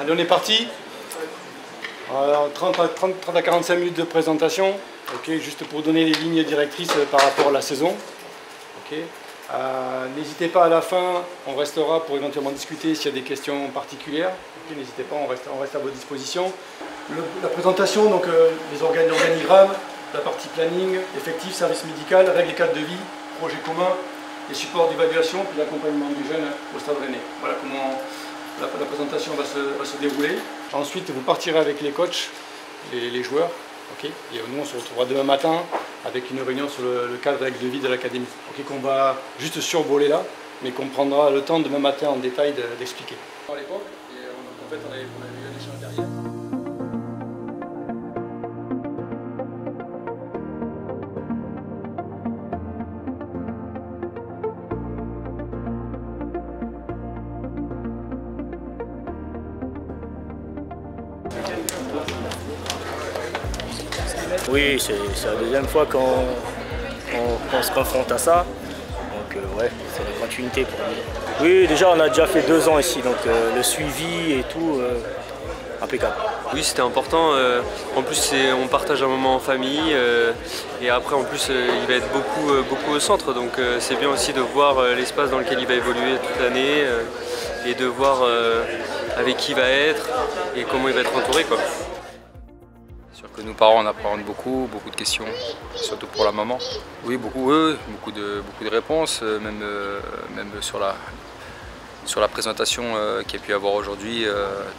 Allez, on est parti. Alors, 30 à 45 minutes de présentation, okay, juste pour donner les lignes directrices par rapport à la saison. Okay. N'hésitez pas à la fin, on restera pour éventuellement discuter s'il y a des questions particulières. Okay, n'hésitez pas, on reste à votre disposition. La présentation, donc l'organigramme, la partie planning, effectif, service médical, règles et cadres de vie, projet commun, les supports d'évaluation, puis l'accompagnement du jeune au Stade Rennais. Voilà comment la présentation va se dérouler. Ensuite, vous partirez avec les coachs, les joueurs. Okay. Et nous, on se retrouvera demain matin avec une réunion sur le cadre règles de vie de l'académie. Okay, qu'on va juste survoler là, mais qu'on prendra le temps demain matin en détail d'expliquer. À l'époque, en fait, on avait eu un échange derrière. Oui, c'est la deuxième fois qu'on se confronte à ça. Donc ouais, c'est la continuité pour nous. Oui, déjà on a déjà fait 2 ans ici, donc le suivi et tout, impeccable. Oui, c'était important. En plus, on partage un moment en famille. Et après, en plus, il va être beaucoup au centre. Donc c'est bien aussi de voir l'espace dans lequel il va évoluer toute l'année et de voir avec qui il va être et comment il va être entouré, quoi. Sûr que nous parents on apprend beaucoup de questions, surtout pour la maman. Oui, beaucoup de réponses, même sur la présentation qu'il y a pu y avoir aujourd'hui,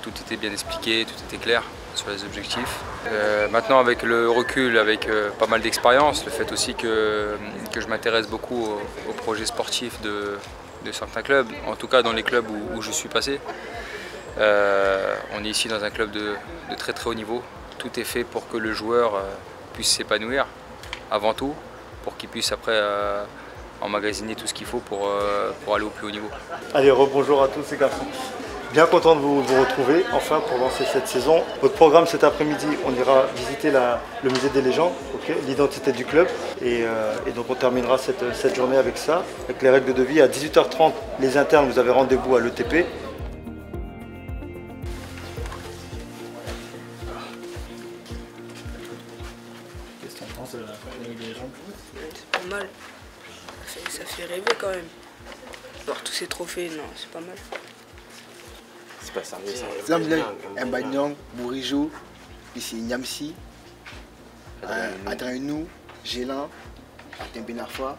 tout était bien expliqué, tout était clair sur les objectifs. Maintenant avec le recul, avec pas mal d'expérience, le fait aussi que je m'intéresse beaucoup aux projets sportifs de certains clubs, en tout cas dans les clubs où je suis passé. On est ici dans un club de très haut niveau. Tout est fait pour que le joueur puisse s'épanouir avant tout, pour qu'il puisse après emmagasiner tout ce qu'il faut pour aller au plus haut niveau. Allez, rebonjour à tous ces garçons. Bien content de vous retrouver enfin pour lancer cette saison. Votre programme cet après-midi, on ira visiter le musée des légendes, okay, l'identité du club. Et donc on terminera cette journée avec ça, avec les règles de vie. À 18h30, les internes, vous avez rendez-vous à l'ETP. C'est pas mal. Ça fait rêver quand même. Voir tous ces trophées, non, c'est pas mal. C'est pas sérieux ça. Mbagnon, Bourigeau, ici Niamsi, Adrien Gélin, Martin Benarfoy.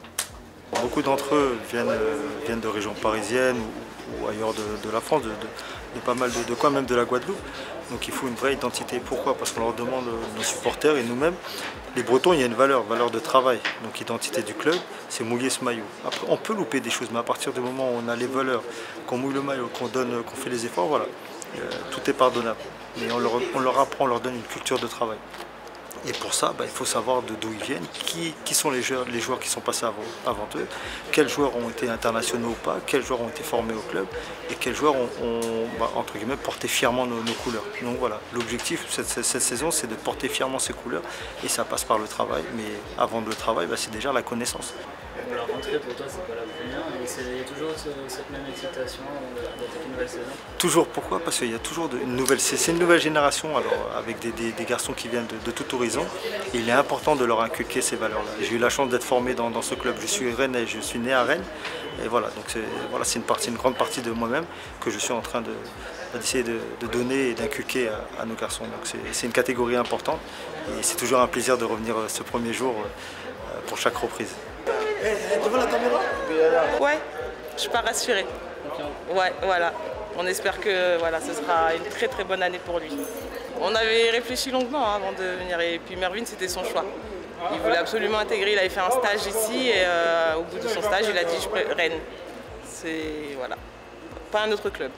Beaucoup d'entre eux viennent de régions parisiennes ou ailleurs de la France, de pas mal de coins, même de la Guadeloupe. Donc il faut une vraie identité. Pourquoi? Parce qu'on leur demande, nos supporters et nous-mêmes, les Bretons, il y a une valeur de travail. Donc identité du club, c'est mouiller ce maillot. Après, on peut louper des choses, mais à partir du moment où on a les valeurs, qu'on mouille le maillot, qu'on fait les efforts, voilà, tout est pardonnable. Mais on leur apprend, on leur donne une culture de travail. Et pour ça, il faut savoir d'où ils viennent, qui sont les joueurs qui sont passés avant eux, quels joueurs ont été internationaux ou pas, quels joueurs ont été formés au club et quels joueurs ont entre guillemets, porté fièrement nos couleurs. Donc voilà, l'objectif cette saison, c'est de porter fièrement ces couleurs et ça passe par le travail. Mais avant le travail, c'est déjà la connaissance. La rentrée pour toi c'est pas la première, mais il y a toujours cette même excitation d'attaquer une nouvelle saison. Toujours, pourquoi? Parce qu'il y a toujours c'est une nouvelle génération alors, avec des garçons qui viennent de tout horizon. Et il est important de leur inculquer ces valeurs-là. J'ai eu la chance d'être formé dans ce club, je suis rennais, je suis né à Rennes. Et voilà, donc c'est une grande partie de moi-même que je suis en train d'essayer de donner et d'inculquer à nos garçons. Donc c'est une catégorie importante et c'est toujours un plaisir de revenir ce premier jour pour chaque reprise. Devant la caméra? Ouais, je suis pas rassurée. Ouais, voilà. On espère que voilà, ce sera une très bonne année pour lui. On avait réfléchi longuement avant de venir et puis Mervyn c'était son choix. Il voulait absolument intégrer, il avait fait un stage ici et au bout de son stage il a dit Rennes. C'est voilà, pas un autre club.